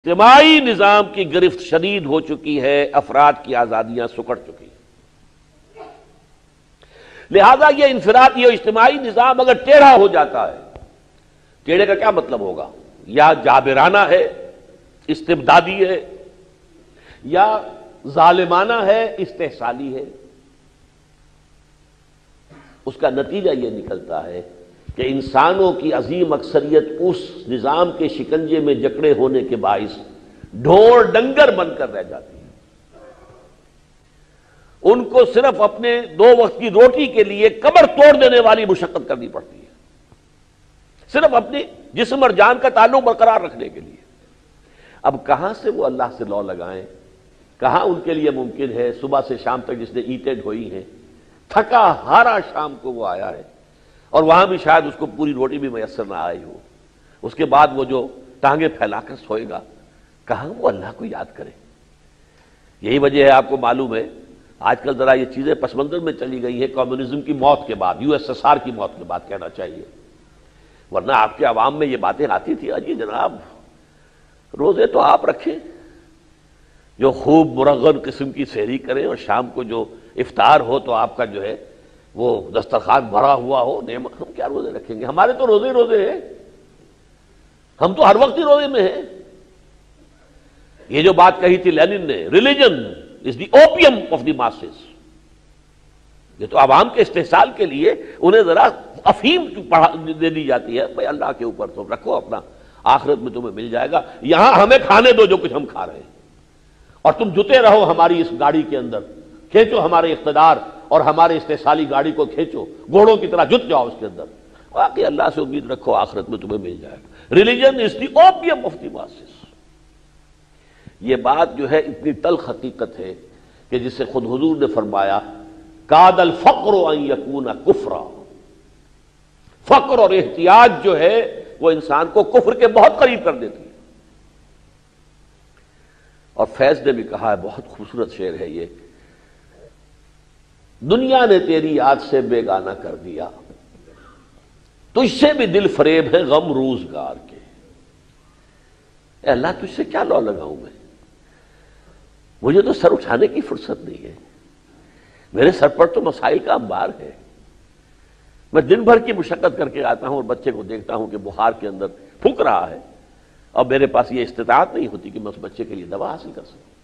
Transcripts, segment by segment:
اجتماعی نظام کی گرفت شدید ہو چکی ہے، افراد کی آزادیاں سکڑ چکی ہیں۔ لہذا یہ انفرادی اور اجتماعی نظام اگر ٹیڑھا ہو جاتا ہے، ٹیڑھے کا کیا مطلب ہوگا؟ یا جابرانہ ہے، استبدادی ہے، یا ظالمانہ ہے، استحصالی ہے، اس کا نتیجہ یہ نکلتا ہے کہ انسانوں کی عظیم اکثریت اس نظام کے شکنجے میں جکڑے ہونے کے باعث ڈھور ڈنگر بن کر رہ جاتی ہے۔ ان کو صرف اپنے 2 وقت کی روٹی کے لیے کمر توڑ دینے والی مشقت کرنی پڑتی ہے، صرف اپنی جسم اور جان کا تعلق برقرار رکھنے کے لیے۔ اب کہاں سے وہ اللہ سے لو لگائیں؟ کہاں ان کے لیے ممکن ہے؟ صبح سے شام تک جس نے اینٹیں ڈھوئی ہیں، تھکا ہارا شام کو وہ آیا ہے، اور وہاں بھی شاید اس کو پوری روٹی بھی میسر نہ آئی ہو، اس کے بعد وہ جو ٹانگیں پھیلا کر سوئے گا، کہاں وہ اللہ کو یاد کرے؟ یہی وجہ ہے، آپ کو معلوم ہے آج کل ذرا یہ چیزیں پس منظر میں چلی گئی ہے کمیونزم کی موت کے بعد، USSR کی موت کے بعد کہنا چاہیے، ورنہ آپ کے عوام میں یہ باتیں آتی تھی، اجی جناب روزے تو آپ رکھیں، جو خوب مرغن قسم کی سحری کریں، اور شام کو جو افطار ہو تو آپ کا جو ہے وہ دسترخوان بھرا ہوا ہو، ہم کیا روزے رکھیں گے؟ ہمارے تو روزے ہی روزے ہیں، ہم تو ہر وقت ہی روزے میں ہیں۔ یہ جو بات کہی تھی لینن نے، religion is the opium of the masses, یہ تو عوام کے استحصال کے لیے انہیں ذرا افہیم دے دی جاتی ہے، بھائی اللہ کے اوپر تم رکھو اپنا، آخرت میں تمہیں مل جائے گا، یہاں ہمیں کھانے دو جو کچھ ہم کھا رہے ہیں، اور تم جتے رہو ہماری اس گاڑی کے اندر، کھینچو ہمارے اقتدار اور ہمارے استحصالی گاڑی کو کھینچو، گھوڑوں کی طرح جت جاؤ اس کے اندر، باقی اللہ سے امید رکھو آخرت میں تمہیں مل جائے گا۔ Religion is the opium of the masses. یہ بات جو ہے اتنی تلخ حقیقت ہے کہ جسے خود حضور نے فرمایا کاد الفقر ان یکون کفرا، فقر اور احتیاج جو ہے وہ انسان کو کفر کے بہت قریب کر دیتی ہے۔ اور فیض نے بھی کہا ہے، بہت خوبصورت شعر ہے یہ، دنیا نے تیری یاد سے بیگانہ کر دیا، تجھ سے بھی دل فریب ہے غم روزگار کے۔ اے اللہ تجھ سے کیا لو لگاؤں میں؟ مجھے تو سر اٹھانے کی فرصت نہیں ہے، میرے سر پر تو مسائل کا انبار ہے، میں دن بھر کی مشقت کر کے آتا ہوں اور بچے کو دیکھتا ہوں کہ بخار کے اندر پھونک رہا ہے، اور میرے پاس یہ استطاعت نہیں ہوتی کہ میں اس بچے کے لیے دوا حاصل کر سکوں۔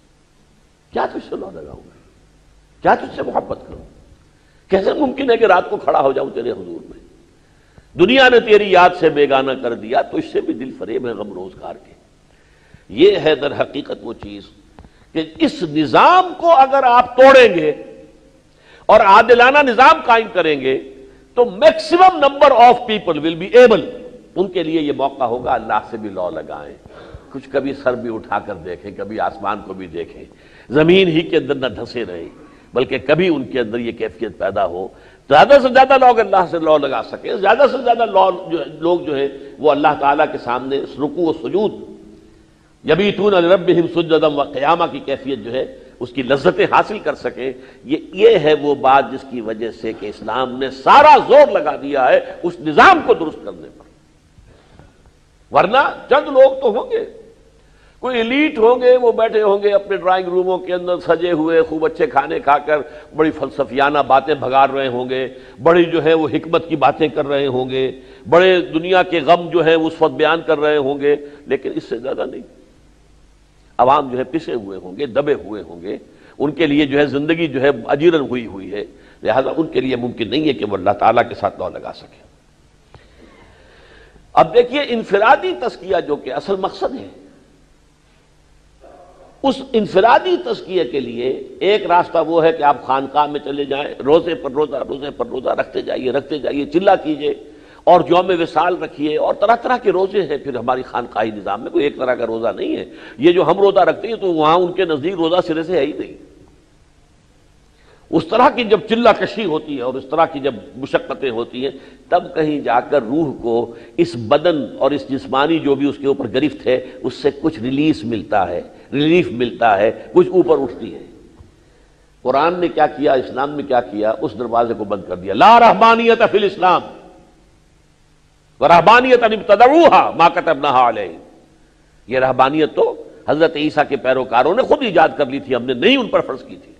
کیا تجھ سے لو لگاؤں میں؟ کیا تجھ سے محبت کروں؟ کیسے ممکن ہے کہ رات کو کھڑا ہو جاؤں تیرے حضور میں؟ دنیا نے تیری یاد سے بیگانہ کر دیا، تجھ سے بھی دل فریب ہے غم روزگار کے۔ یہ ہے در حقیقت وہ چیز کہ اس نظام کو اگر آپ توڑیں گے اور عادلانہ نظام قائم کریں گے تو maximum number of people will be able, ان کے لیے یہ موقع ہوگا اللہ سے بھی لو لگائیں، کچھ کبھی سر بھی اٹھا کر دیکھیں، کبھی آسمان کو بھی دیکھیں، زمین ہی کے اندر نہ دھنسے رہیں، بلکہ کبھی ان کے اندر یہ کیفیت پیدا ہو، زیادہ سے زیادہ لوگ اللہ سے لو لگا سکیں، زیادہ سے زیادہ لوگ جو ہے وہ اللہ تعالیٰ کے سامنے رکوع و سجود، یبیتون لربہم سجدا و قیامہ کی کیفیت جو ہے اس کی لذتیں حاصل کر سکیں۔ یہ ہے وہ بات جس کی وجہ سے کہ اسلام نے سارا زور لگا دیا ہے اس نظام کو درست کرنے پر، ورنہ چند لوگ تو ہوں گے، کوئی ایلیٹ ہوں گے، وہ بیٹھے ہوں گے اپنے ڈرائنگ روموں کے اندر سجے ہوئے، خوب اچھے کھانے کھا کر بڑی فلسفیانہ باتیں بھگار رہے ہوں گے، بڑی جو ہے وہ حکمت کی باتیں کر رہے ہوں گے، بڑے دنیا کے غم جو ہے اس وقت بیان کر رہے ہوں گے، لیکن اس سے زیادہ نہیں۔ عوام جو ہے پسے ہوئے ہوں گے، دبے ہوئے ہوں گے، ان کے لیے جو ہے زندگی جو ہے اجیرن ہوئی ہے، لہذا ان کے لیے ممکن نہیں ہے کہ وہ اللہ تعالیٰ کے ساتھ لو لگا سکے۔ اب دیکھیے انفرادی تزکیہ جو کہ اصل مقصد ہے، اس انفرادی تزکیہ کے لیے ایک راستہ وہ ہے کہ آپ خانقاہ میں چلے جائیں، روزے پر روزہ رکھتے جائیے، چلہ کیجئے، اور یوم وصال رکھیے، اور طرح طرح کے روزے ہیں پھر ہماری خانقاہی نظام میں، کوئی ایک طرح کا روزہ نہیں ہے۔ یہ جو ہم روزہ رکھتے ہیں تو وہاں ان کے نزدیک روزہ سرے سے ہے ہی نہیں۔ اس طرح کی جب چلہ کشی ہوتی ہے اور اس طرح کی جب مشقتیں ہوتی ہیں، تب کہیں جا کر روح کو اس بدن اور اس جسمانی جو بھی اس کے اوپر گرفت ہے اس سے کچھ ریلیف ملتا ہے، کچھ اوپر اٹھتی ہے۔ قرآن نے کیا کیا، اسلام نے کیا کیا؟ اس دروازے کو بند کر دیا۔ لا رہبانیت فی الاسلام ورہبانیت ابتدعوها ما كتبناها علیہم۔ یہ رہبانیت تو حضرت عیسیٰ کے پیروکاروں نے خود ایجاد کر لی تھی، ہم نے نہیں ان پر فرض کی تھی.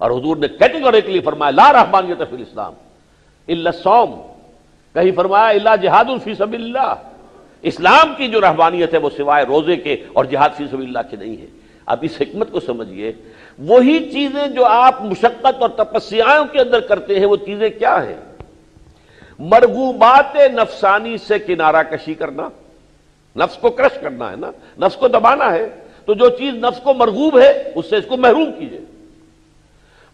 اور حضور نے کیٹیگوریکلی فرمایا لا رہبانیت فی الاسلام الا الصوم، کہیں فرمایا الا جہاد فی سبیل اللہ. اسلام کی جو رہبانیت ہے وہ سوائے روزے کے اور جہاد فی سبیل اللہ کے نہیں ہے. اب اس حکمت کو سمجھیے، وہی چیزیں جو آپ مشقت اور تپسیاؤں کے اندر کرتے ہیں وہ چیزیں کیا ہیں؟ مرغوبات نفسانی سے کنارہ کشی کرنا، نفس کو کرش کرنا ہے نا، نفس کو دبانا ہے. تو جو چیز نفس کو مرغوب ہے اس سے اس کو محروم کیجئے،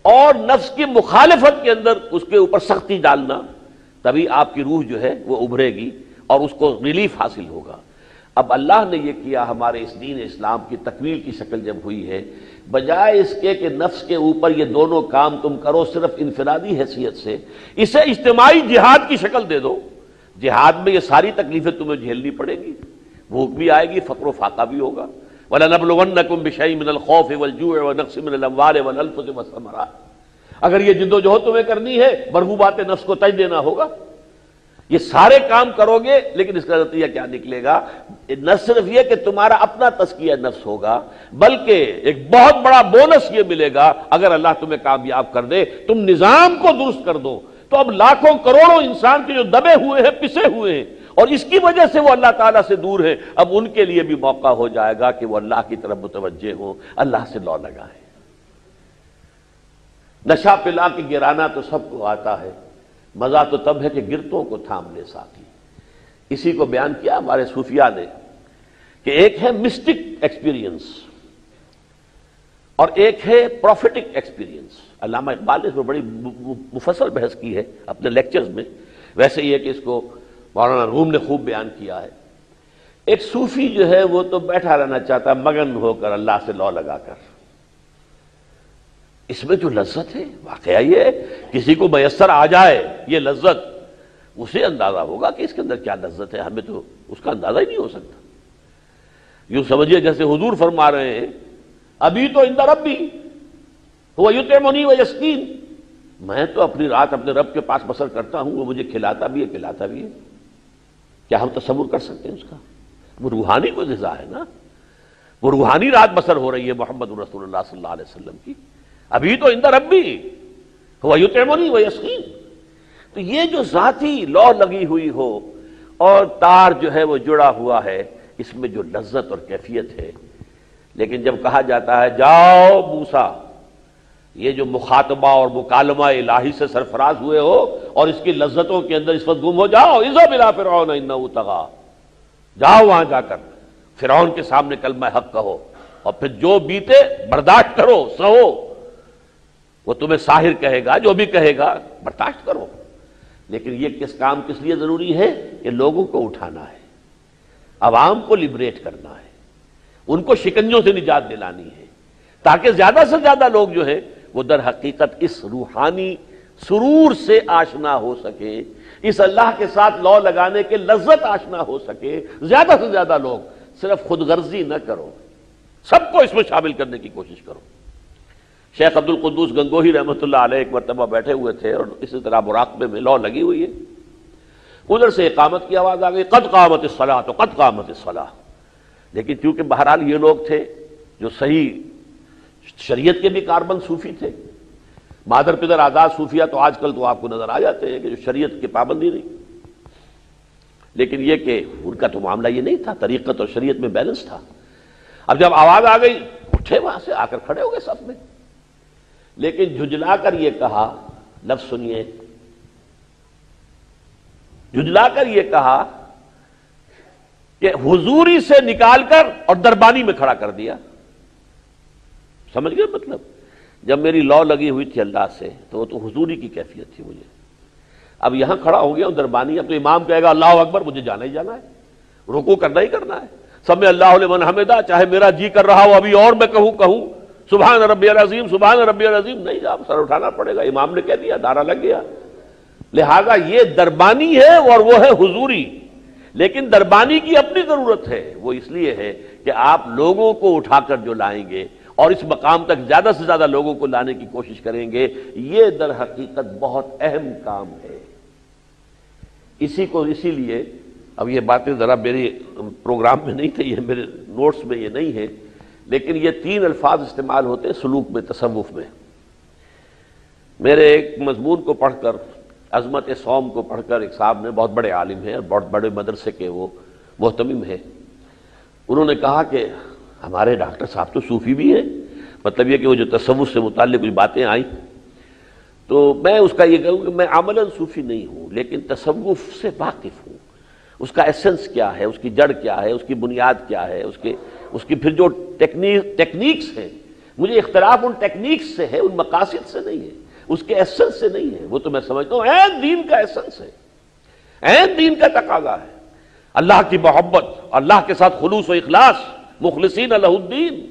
اور نفس کی مخالفت کے اندر اس کے اوپر سختی ڈالنا، تبھی آپ کی روح جو ہے وہ ابھرے گی اور اس کو ریلیف حاصل ہوگا. اب اللہ نے یہ کیا، ہمارے اس دین اسلام کی تکمیل کی شکل جب ہوئی ہے، بجائے اس کے کہ نفس کے اوپر یہ دونوں کام تم کرو صرف انفرادی حیثیت سے، اسے اجتماعی جہاد کی شکل دے دو. جہاد میں یہ ساری تکلیفیں تمہیں جھیلنی پڑیں گی، بھوک بھی آئے گی، فقر و فاقہ بھی ہوگا. وَلَنَبْلُوَنَّكُمْ بِشَيْءٍ مِّنَ الْخَوْفِ وَالْجُوعِ وَنَقْصٍ مِّنَ الْأَمْوَالِ وَالْأَنفُسِ وَالثَّمَرَاتِ. اگر یہ جد و جہد تمہیں کرنی ہے، مرغوبات نفس کو تج دینا ہوگا. یہ سارے کام کرو گے، لیکن اس کا نتیجہ کیا نکلے گا؟ نہ صرف یہ کہ تمہارا اپنا تزکیہ نفس ہوگا، بلکہ ایک بہت بڑا بونس یہ ملے گا اگر اللہ تمہیں کامیاب کر دے، تم نظام کو درست کر دو. تو اب لاکھوں کروڑوں انسان کے جو دبے ہوئے ہیں، پسے ہوئے ہیں، اور اس کی وجہ سے وہ اللہ تعالیٰ سے دور ہے، اب ان کے لیے بھی موقع ہو جائے گا کہ وہ اللہ کی طرف متوجہ ہوں، اللہ سے لو لگائیں. نشہ پلا کے گرانا تو سب کو آتا ہے، مزہ تو تب ہے کہ گرتوں کو تھام لے ساتھی. اسی کو بیان کیا ہمارے صوفیاء نے کہ ایک ہے مسٹک ایکسپیرینس اور ایک ہے پروفیٹک ایکسپیرینس. علامہ اقبال نے اس میں بڑی مفصل بحث کی ہے اپنے لیکچرز میں. ویسے یہ کہ اس کو مولانا روم نے خوب بیان کیا ہے. ایک صوفی جو ہے وہ تو بیٹھا رہنا چاہتا ہے مگن ہو کر اللہ سے لو لگا کر. اس میں جو لذت ہے، واقعہ یہ ہے کسی کو میسر آ جائے یہ لذت، اسے اندازہ ہوگا کہ اس کے اندر کیا لذت ہے، ہمیں تو اس کا اندازہ ہی نہیں ہو سکتا. یوں سمجھیے جیسے حضور فرما رہے ہیں ابھی تو عند ربی هو یطعمنی ویسقین، میں تو اپنی رات اپنے رب کے پاس بسر کرتا ہوں، وہ مجھے کھلاتا بھی ہے پلاتا بھی ہے. کیا ہم تصور کر سکتے ہیں اس کا؟ وہ روحانی کوئی غذا ہے نا، وہ روحانی رات بسر ہو رہی ہے محمد رسول اللہ صلی اللہ علیہ وسلم کی. ابھی تو عند ربی هو یطعمنی ویسقین. تو یہ جو ذاتی لو لگی ہوئی ہو اور تار جو ہے وہ جڑا ہوا ہے، اس میں جو لذت اور کیفیت ہے. لیکن جب کہا جاتا ہے جاؤ موسیٰ، یہ جو مخاطبہ اور مکالمہ الہی سے سرفراز ہوئے ہو اور اس کی لذتوں کے اندر اس وقت گم ہو جاؤ، اذهب الى فرعون انه طغى، جاؤ وہاں جا کر فرعون کے سامنے کلمہ حق کہو، اور پھر جو بیتے برداشت کرو، سہو. وہ تمہیں ساحر کہے گا، جو بھی کہے گا برداشت کرو. لیکن یہ کس کام کس لیے ضروری ہے؟ کہ لوگوں کو اٹھانا ہے، عوام کو لبریٹ کرنا ہے، ان کو شکنجوں سے نجات دلانی ہے، تاکہ زیادہ سے زیادہ لوگ جو ہے وہ در حقیقت اس روحانی سرور سے آشنا ہو سکے، اس اللہ کے ساتھ لو لگانے کے لذت آشنا ہو سکے. زیادہ سے زیادہ لوگ، صرف خود غرضی نہ کرو، سب کو اس میں شامل کرنے کی کوشش کرو. شیخ عبد القدوس گنگوہی رحمۃ اللہ علیہ ایک مرتبہ بیٹھے ہوئے تھے اور اسی طرح مراقبے میں لو لگی ہوئی ہے. ادھر سے اقامت کی آواز آ گئی، قد قامت الصلاۃ قد قامت الصلاۃ. لیکن چونکہ بہرحال یہ لوگ تھے جو صحیح شریعت کے بھی کاربند صوفی تھے، مادر پدر آزاد صوفیہ تو آج کل تو آپ کو نظر آ جاتے ہیں کہ جو شریعت کی پابندی نہیں. لیکن یہ کہ ان کا تو معاملہ یہ نہیں تھا، طریقت اور شریعت میں بیلنس تھا. اب جب آواز آ گئی اٹھے، وہاں سے آ کر کھڑے ہو گئے صف میں. لیکن جھجلا کر یہ کہا، لفظ سنیے، جھجلا کر یہ کہا کہ حضوری سے نکال کر اور دربانی میں کھڑا کر دیا. سمجھ گئے مطلب؟ جب میری لو لگی ہوئی تھی اللہ سے تو وہ تو حضوری کی کیفیت تھی مجھے. اب یہاں کھڑا ہو گیا ہوں دربانی، اب تو امام کہے گا اللہ اکبر، مجھے جانا ہی جانا ہے، رکوع کرنا ہی کرنا ہے. سمع اللہ لمن حمدہ، چاہے میرا جی کر رہا ہو ابھی اور میں کہوں سبحان ربی العظیم سبحان ربی العظیم، نہیں، آپ سر اٹھانا پڑے گا، امام نے کہہ دیا، نعرہ لگ گیا. لہذا یہ دربانی ہے اور وہ ہے حضوری. لیکن دربانی کی اپنی ضرورت ہے، وہ اس لیے ہے کہ آپ لوگوں کو اٹھا کر جو لائیں گے اور اس مقام تک زیادہ سے زیادہ لوگوں کو لانے کی کوشش کریں گے، یہ در حقیقت بہت اہم کام ہے. اسی لیے اب یہ باتیں ذرا میرے پروگرام میں نہیں تھے، یہ میرے نوٹس میں یہ نہیں ہے، لیکن یہ تین الفاظ استعمال ہوتے ہیں سلوک میں، تصوف میں۔ میرے ایک مضمون کو پڑھ کر، عظمت صوم کو پڑھ کر، ایک صاحب نے، بہت بڑے عالم ہیں اور بہت بڑے مدرسے کے وہ محتمم ہیں، انہوں نے کہا کہ ہمارے ڈاکٹر صاحب تو صوفی بھی ہیں، مطلب یہ کہ وہ جو تصوف سے متعلق کچھ باتیں آئیں، تو میں اس کا یہ کہوں کہ میں عملاً صوفی نہیں ہوں، لیکن تصوف سے واقف ہوں، اس کا ایسنس کیا ہے، اس کی جڑ کیا ہے، اس کی بنیاد کیا ہے، اس کی پھر جو ٹیکنیکس ہیں، مجھے اختلاف ان ٹیکنیکس سے ہے، ان مقاصد سے نہیں ہے، اس کے ایسنس سے نہیں ہے، وہ تو میں سمجھتا ہوں عین دین کا ایسنس ہے، عین دین کا تقاضا ہے، اللہ کی محبت، اللہ کے ساتھ خلوص و اخلاص، مخلصین لہ الدین،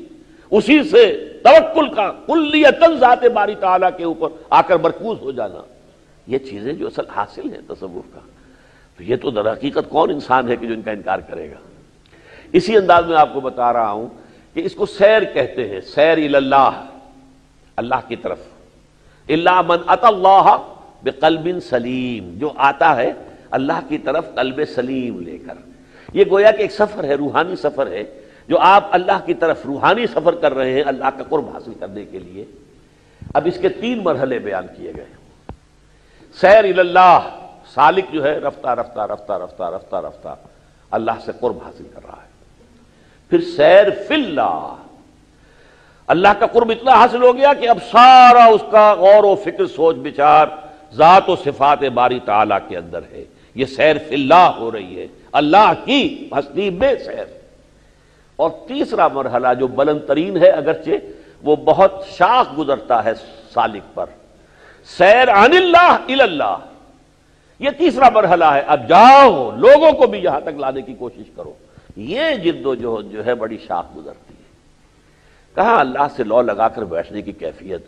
اسی سے توکل کا کلیتاً ذات باری تعالیٰ کے اوپر آ کر مرکوز ہو جانا، یہ چیزیں جو اصل حاصل ہیں تصوف کا، تو یہ تو در حقیقت کون انسان ہے کہ جو ان کا انکار کرے گا؟ اسی انداز میں آپ کو بتا رہا ہوں کہ اس کو سیر کہتے ہیں، سیر اللہ، اللہ کی طرف، الا من اتی اللہ بقلب سلیم، جو آتا ہے اللہ کی طرف قلب سلیم لے کر، یہ گویا کہ ایک سفر ہے، روحانی سفر ہے، جو آپ اللہ کی طرف روحانی سفر کر رہے ہیں اللہ کا قرب حاصل کرنے کے لیے۔ اب اس کے تین مرحلے بیان کیے گئے۔ سیر اللہ، سالک جو ہے رفتہ رفتہ رفتہ رفتہ رفتہ رفتہ اللہ سے قرب حاصل کر رہا ہے۔ پھر سیر فی اللہ، اللہ کا قرب اتنا حاصل ہو گیا کہ اب سارا اس کا غور و فکر، سوچ بچار ذات و صفات باری تعالیٰ کے اندر ہے، یہ سیر فی اللہ ہو رہی ہے، اللہ کی ہستی میں سیر۔ اور تیسرا مرحلہ جو بلند ترین ہے، اگرچہ وہ بہت شاخ گزرتا ہے سالک پر، سیر عن اللہ الی اللہ، یہ تیسرا مرحلہ ہے، اب جاؤ لوگوں کو بھی یہاں تک لانے کی کوشش کرو، یہ جد و جہد جو ہے بڑی شاخ گزرتی ہے۔ کہاں اللہ سے لو لگا کر بیٹھنے کی کیفیت،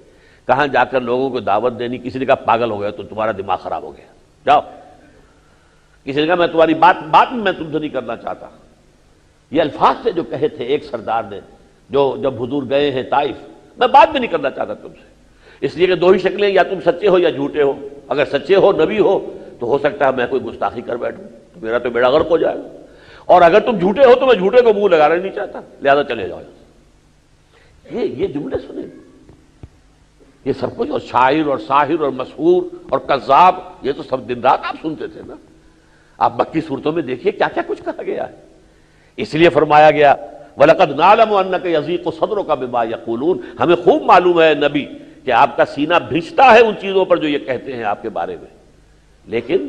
کہاں جا کر لوگوں کو دعوت دینی، کسی نے کہا پاگل ہو گیا تو تمہارا دماغ خراب ہو گیا، جاؤ، کسی نے کہا میں تمہاری بات میں تم سے نہیں کرنا چاہتا، یہ الفاظ سے جو کہے تھے ایک سردار نے، جو جب حضور گئے ہیں طائف، میں بات بھی نہیں کرنا چاہتا تم سے، اس لیے کہ دو ہی شکلیں، یا تم سچے ہو یا جھوٹے ہو، اگر سچے ہو نبی ہو تو ہو سکتا ہے میں کوئی گستاخی کر بیٹھوں، میرا تو بیڑا غرق ہو جائے گا، اور اگر تم جھوٹے ہو تو میں جھوٹے کو منہ لگانا نہیں چاہتا، لہذا چلے جاؤ۔ یہ جملے سنیں، یہ سب کچھ، اور شاعر اور ساحر اور مسحور اور کذاب، یہ تو سب دن رات آپ سنتے تھے نا۔ آپ مکی صورتوں میں دیکھیے کیا کیا کچھ کہا گیا ہے، اس لیے فرمایا گیا وَلَقَدْ نَعْلَمُ أَنَّكَ يَضِيقُ صَدْرُكَ بِمَا يَقُولُونَ، ہمیں خوب معلوم ہے نبی کہ آپ کا سینہ بھیجتا ہے ان چیزوں پر جو یہ کہتے ہیں آپ کے بارے میں، لیکن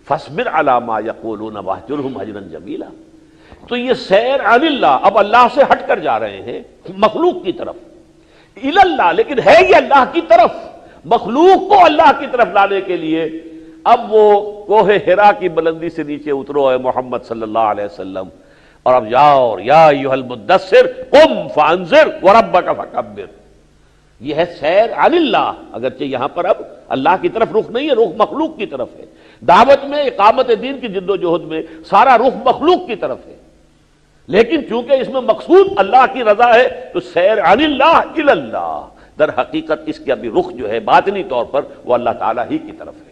فَاصْبِرْ عَلَىٰ مَا يَقُولُونَ وَاهْجُرْهُمْ هَجْرًا جَمِيلًا۔ تو یہ سیر عن اللہ، اب اللہ سے ہٹ کر جا رہے ہیں مخلوق کی طرف، الی اللہ، لیکن ہے یہ اللہ کی طرف، مخلوق کو اللہ کی طرف لانے کے لیے اب وہ کوہ ہرا کی بلندی سے نیچے اترو اے محمد صلی اللہ علیہ وسلم، اور اب جاؤ یا ایھا المدثر قم فانذر وربک فکبر، یہ ہے سیر عن اللہ، اگرچہ یہاں پر اب اللہ کی طرف رخ نہیں ہے، رخ مخلوق کی طرف ہے، دعوت میں، اقامت دین کی جد و جہد میں سارا رخ مخلوق کی طرف ہے، لیکن چونکہ اس میں مقصود اللہ کی رضا ہے تو سیر عن اللہ الی اللہ، در حقیقت اس کی ابھی رخ جو ہے باطنی طور پر وہ اللہ تعالیٰ ہی کی طرف ہے۔